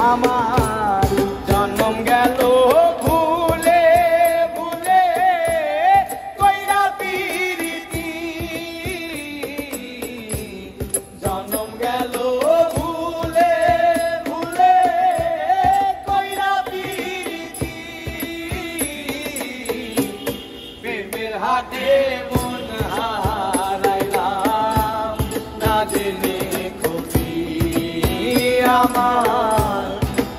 আমার জন্ম গেল ভুলে ভুলে কইরা পিরিতি জন্ম গেল ভুলে ভুলে কইরা পিরিতি প্রেমের হাতে মন হারাইলাম না জেনে ক্ষতি আমার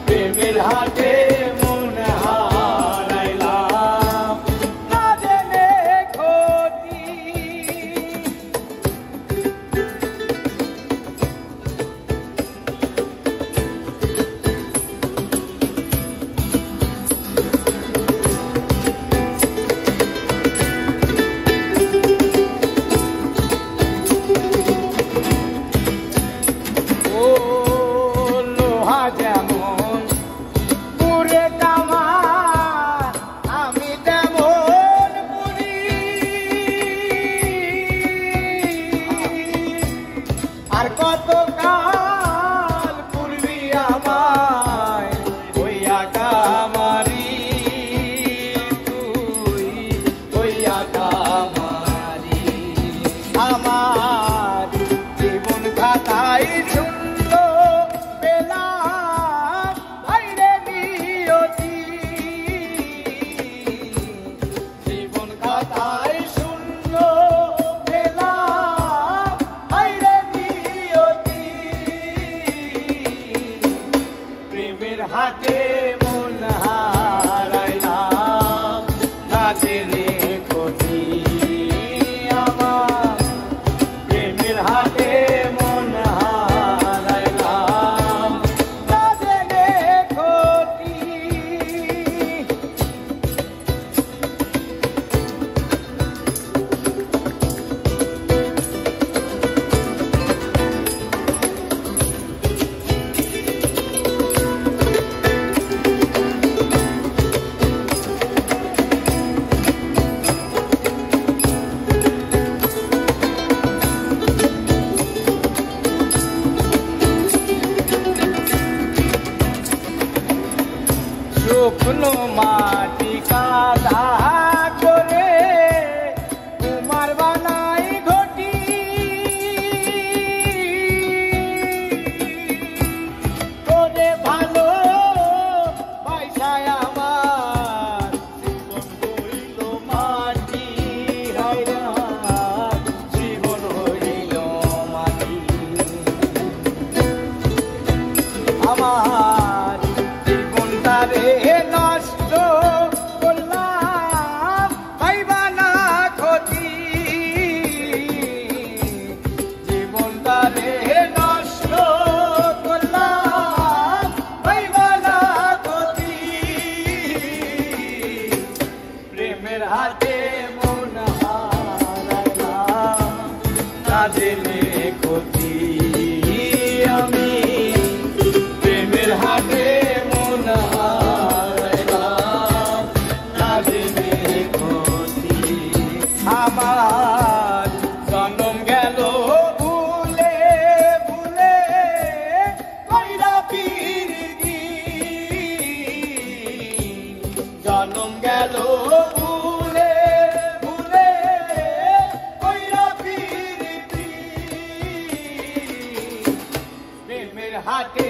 প্রেমের হাতে মন হারাইলাম না জেনে ক্ষতি ও লোহা যেমন পুরে তামার আমি তেমন পুরি আর কত কাল পূর্বী আমায় হইয়া কামারি তুই হইয়া কামারি আমার জীবন খাতায় শূন্য পেলাম বাইরে নিয়তি জীবন খাতায় শূন্য পেলাম বাইরে নিয়তি প্রেমের হাতে মন হারাইলাম না জেনে ক্ষতি আমার প্রেমের হাতে মন হারাইলাম না জেনে ক্ষতি শুকনো মাটি কাদা করে কুমার বানাই ঘটি করে ভালো পয়সায় আমার জীবন হইল মাটি হায়রা জীবন হইল মাটি আমার জীবনটারে নষ্ট করলাম পাইবা না ক্ষতি জীবনটারে নষ্ট করলাম পাইবা না ক্ষতি প্রেমের হাতে মন হারাইলাম না জেনে ক্ষতি আমি প্রেমের হাতে মন হারাইলাম না জেনে ক্ষতি আমার জন্ম গেল ভুলে ভুলে কইরা পিরিতি জন্ম গেল ভুলে ভুলে কইরা পিরিতি প্রেমের হাতে